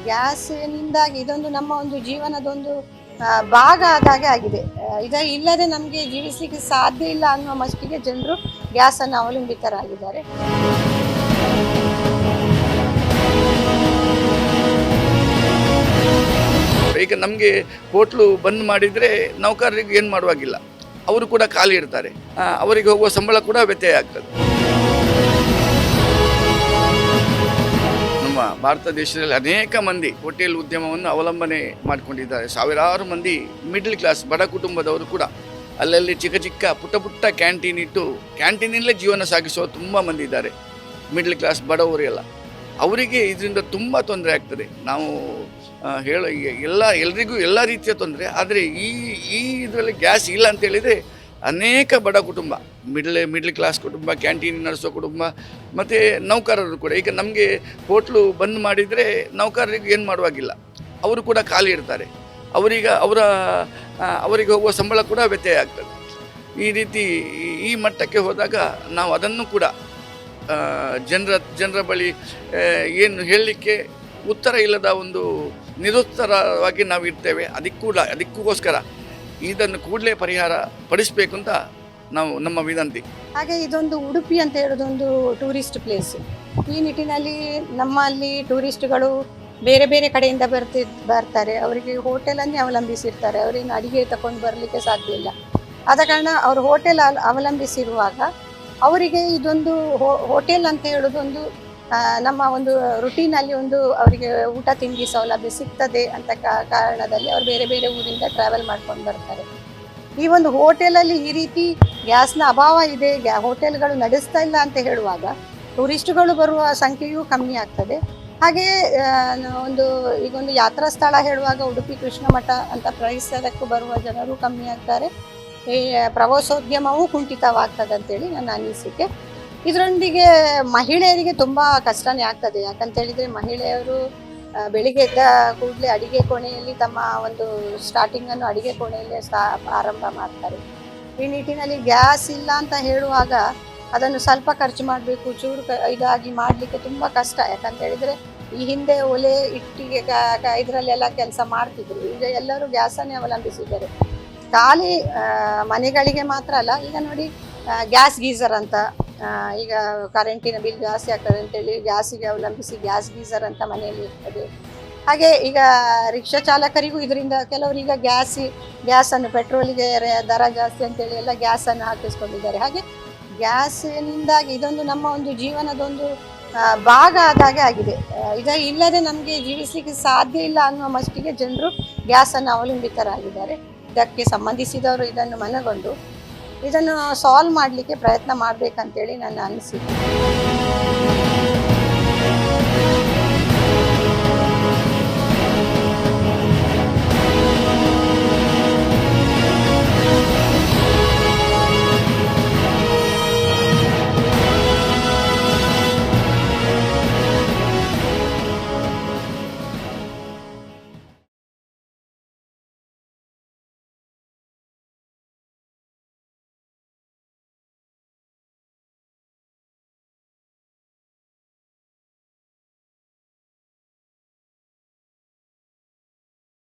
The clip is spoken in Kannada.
ಗ್ಯಾಸ್ನಿಂದಾಗಿ ಇದೊಂದು ನಮ್ಮ ಒಂದು ಜೀವನದೊಂದು ಭಾಗ ಆದಾಗೆ ಆಗಿದೆ. ಇದು ಇಲ್ಲದೆ ನಮಗೆ ಜೀವಿಸಲಿಕ್ಕೆ ಸಾಧ್ಯ ಇಲ್ಲ ಅನ್ನುವ ಮಟ್ಟಿಗೆ ಜನರು ಗ್ಯಾಸನ್ನು ಅವಲಂಬಿತರಾಗಿದ್ದಾರೆ. ಈಗ ನಮಗೆ ಹೋಟ್ಲು ಬಂದ್ ಮಾಡಿದರೆ ನೌಕರರಿಗೆ ಏನು ಮಾಡುವಾಗಿಲ್ಲ, ಅವರು ಕೂಡ ಖಾಲಿ ಇರ್ತಾರೆ, ಅವರಿಗೆ ಹೋಗುವ ಸಂಬಳ ಕೂಡ ವ್ಯತ್ಯಯ ಆಗ್ತದೆ. ನಮ್ಮ ಭಾರತ ದೇಶದಲ್ಲಿ ಅನೇಕ ಮಂದಿ ಹೋಟೆಲ್ ಉದ್ಯಮವನ್ನು ಅವಲಂಬನೆ ಮಾಡಿಕೊಂಡಿದ್ದಾರೆ. ಸಾವಿರಾರು ಮಂದಿ ಮಿಡ್ಲ್ ಕ್ಲಾಸ್ ಬಡ ಕುಟುಂಬದವರು ಕೂಡ ಅಲ್ಲಲ್ಲಿ ಚಿಕ್ಕ ಚಿಕ್ಕ ಪುಟ್ಟ ಪುಟ್ಟ ಕ್ಯಾಂಟೀನ್ ಇಟ್ಟು ಕ್ಯಾಂಟೀನಲ್ಲೇ ಜೀವನ ಸಾಗಿಸುವ ತುಂಬ ಮಂದಿ ಇದ್ದಾರೆ. ಮಿಡ್ಲ್ ಕ್ಲಾಸ್ ಬಡವರೆಲ್ಲ ಅವರಿಗೆ ಇದರಿಂದ ತುಂಬ ತೊಂದರೆ ಆಗ್ತದೆ. ನಾವು ಎಲ್ರಿಗೂ ಎಲ್ಲ ರೀತಿಯ ತೊಂದರೆ. ಆದರೆ ಈ ಇದರಲ್ಲಿ ಗ್ಯಾಸ್ ಇಲ್ಲ ಅಂತ ಹೇಳಿದರೆ ಅನೇಕ ಬಡ ಕುಟುಂಬ, ಮಿಡ್ಲ್ ಕ್ಲಾಸ್ ಕುಟುಂಬ, ಕ್ಯಾಂಟೀನ್ ನಡೆಸೋ ಕುಟುಂಬ ಮತ್ತು ನೌಕರರು ಕೂಡ, ಈಗ ನಮಗೆ ಹೋಟ್ಲು ಬಂದ್ ಮಾಡಿದರೆ ನೌಕರರಿಗೆ ಏನು ಮಾಡುವಾಗಿಲ್ಲ, ಅವರು ಕೂಡ ಖಾಲಿ ಇರ್ತಾರೆ, ಅವರಿಗೆ ಹೋಗುವ ಸಂಬಳ ಕೂಡ ವ್ಯತ್ಯಯ ಆಗ್ತದೆ. ಈ ರೀತಿ ಈ ಮಟ್ಟಕ್ಕೆ ಹೋದಾಗ ನಾವು ಅದನ್ನು ಕೂಡ ಜನರ ಬಳಿ ಏನು ಹೇಳಲಿಕ್ಕೆ ಉತ್ತರ ಇಲ್ಲದ ಒಂದು ನಿರುತ್ತರವಾಗಿ ನಾವು ಇರ್ತೇವೆ. ಅದಕ್ಕೋಸ್ಕರ ಇದನ್ನು ಕೂಡಲೇ ಪರಿಹಾರ ಪಡಿಸಬೇಕು ಅಂತ ನಮ್ಮ ವಿನಂತಿ. ಹಾಗೆ ಇದೊಂದು ಉಡುಪಿ ಅಂತ ಹೇಳೋದೊಂದು ಟೂರಿಸ್ಟ್ ಪ್ಲೇಸ್. ಈ ನಿಟ್ಟಿನಲ್ಲಿ ನಮ್ಮಲ್ಲಿ ಟೂರಿಸ್ಟ್ಗಳು ಬೇರೆ ಬೇರೆ ಕಡೆಯಿಂದ ಬರ್ತಾರೆ. ಅವರಿಗೆ ಹೋಟೆಲನ್ನೇ ಅವಲಂಬಿಸಿರ್ತಾರೆ. ಅವರೇನು ಅಡಿಗೆ ತಗೊಂಡು ಬರಲಿಕ್ಕೆ ಸಾಧ್ಯ ಇಲ್ಲ. ಆದ ಕಾರಣ ಅವರು ಹೋಟೆಲ್ ಅವಲಂಬಿಸಿರುವಾಗ ಅವರಿಗೆ ಇದೊಂದು ಹೋಟೆಲ್ ಅಂತ ಹೇಳೋದೊಂದು ನಮ್ಮ ಒಂದು ರುಟೀನಲ್ಲಿ ಒಂದು ಅವರಿಗೆ ಊಟ ತಿಂಡಿ ಸೌಲಭ್ಯ ಸಿಗ್ತದೆ ಅಂತ ಕಾರಣದಲ್ಲಿ ಅವರು ಬೇರೆ ಬೇರೆ ಊರಿಂದ ಟ್ರಾವೆಲ್ ಮಾಡ್ಕೊಂಡು ಬರ್ತಾರೆ. ಈ ಒಂದು ಹೋಟೆಲಲ್ಲಿ ಈ ರೀತಿ ಗ್ಯಾಸ್ನ ಅಭಾವ ಇದೆ, ಹೋಟೆಲ್ಗಳು ನಡೆಸ್ತಾ ಇಲ್ಲ ಅಂತ ಹೇಳುವಾಗ ಟೂರಿಸ್ಟ್ಗಳು ಬರುವ ಸಂಖ್ಯೆಯೂ ಕಮ್ಮಿ ಆಗ್ತದೆ. ಹಾಗೆಯೇ ಈಗೊಂದು ಯಾತ್ರಾ ಸ್ಥಳ ಹೇಳುವಾಗ ಉಡುಪಿ ಕೃಷ್ಣ ಮಠ ಅಂತ ಪರಿಸರಕ್ಕೂ ಬರುವ ಜನರು ಕಮ್ಮಿ ಆಗ್ತಾರೆ. ಈ ಪ್ರವಾಸೋದ್ಯಮವೂ ಕುಂಠಿತವಾಗ್ತದೆ ಅಂತೇಳಿ ನನ್ನ ಅನಿಸಿಕೆ. ಇದರೊಂದಿಗೆ ಮಹಿಳೆಯರಿಗೆ ತುಂಬ ಕಷ್ಟನೇ ಆಗ್ತದೆ. ಯಾಕಂತೇಳಿದರೆ ಮಹಿಳೆಯರು ಬೆಳಿಗ್ಗೆ ಎದ್ದ ಕೂಡಲೇ ಅಡಿಗೆ ಕೋಣೆಯಲ್ಲಿ ತಮ್ಮ ಒಂದು ಸ್ಟಾರ್ಟಿಂಗನ್ನು ಅಡಿಗೆ ಕೋಣೆಯಲ್ಲೇ ಆರಂಭ ಮಾಡ್ತಾರೆ. ಈ ನಿಟ್ಟಿನಲ್ಲಿ ಗ್ಯಾಸ್ ಇಲ್ಲ ಅಂತ ಹೇಳುವಾಗ ಅದನ್ನು ಸ್ವಲ್ಪ ಖರ್ಚು ಮಾಡಬೇಕು, ಚೂರು ಇದಾಗಿ ಮಾಡಲಿಕ್ಕೆ ತುಂಬ ಕಷ್ಟ. ಯಾಕಂತೇಳಿದರೆ ಈ ಹಿಂದೆ ಒಲೆ ಇಟ್ಟಿಗೆ ಇದರಲ್ಲೆಲ್ಲ ಕೆಲಸ ಮಾಡ್ತಿದ್ರು. ಈಗ ಎಲ್ಲರೂ ಗ್ಯಾಸನ್ನೇ ಅವಲಂಬಿಸಿದ್ದಾರೆ. ಖಾಲಿ ಮನೆಗಳಿಗೆ ಮಾತ್ರ ಅಲ್ಲ, ಈಗ ನೋಡಿ ಗ್ಯಾಸ್ ಗೀಸರ್ ಅಂತ, ಈಗ ಕರೆಂಟಿನ ಬಿಲ್ ಜಾಸ್ತಿ ಆಗ್ತದೆ ಅಂತೇಳಿ ಗ್ಯಾಸಿಗೆ ಅವಲಂಬಿಸಿ ಗ್ಯಾಸ್ ಗೀಸರ್ ಅಂತ ಮನೆಯಲ್ಲಿ ಇರ್ತದೆ. ಹಾಗೆ ಈಗ ರಿಕ್ಷಾ ಚಾಲಕರಿಗೂ ಇದರಿಂದ ಕೆಲವರೀಗ ಗ್ಯಾಸನ್ನು ಪೆಟ್ರೋಲಿಗೆ ದರ ಜಾಸ್ತಿ ಅಂತೇಳಿ ಎಲ್ಲ ಗ್ಯಾಸನ್ನು ಹಾಕಿಸ್ಕೊಂಡಿದ್ದಾರೆ. ಹಾಗೆ ಗ್ಯಾಸ್ನಿಂದಾಗಿ ಇದೊಂದು ನಮ್ಮ ಒಂದು ಜೀವನದೊಂದು ಭಾಗ ಆದಾಗೆ ಆಗಿದೆ. ಇದು ಇಲ್ಲದೆ ನಮಗೆ ಜೀವಿಸಲಿಕ್ಕೆ ಸಾಧ್ಯ ಇಲ್ಲ ಅನ್ನುವ ಮಟ್ಟಿಗೆ ಜನರು ಗ್ಯಾಸನ್ನು ಅವಲಂಬಿತರಾಗಿದ್ದಾರೆ. ಇದಕ್ಕೆ ಸಂಬಂಧಿಸಿದವರು ಇದನ್ನು ಮನಗೊಂಡು ಇದನ್ನು ಸಾಲ್ವ್ ಮಾಡಲಿಕ್ಕೆ ಪ್ರಯತ್ನ ಮಾಡಬೇಕಂತೇಳಿ ನನ್ನ ಅನಿಸಿಕೆ.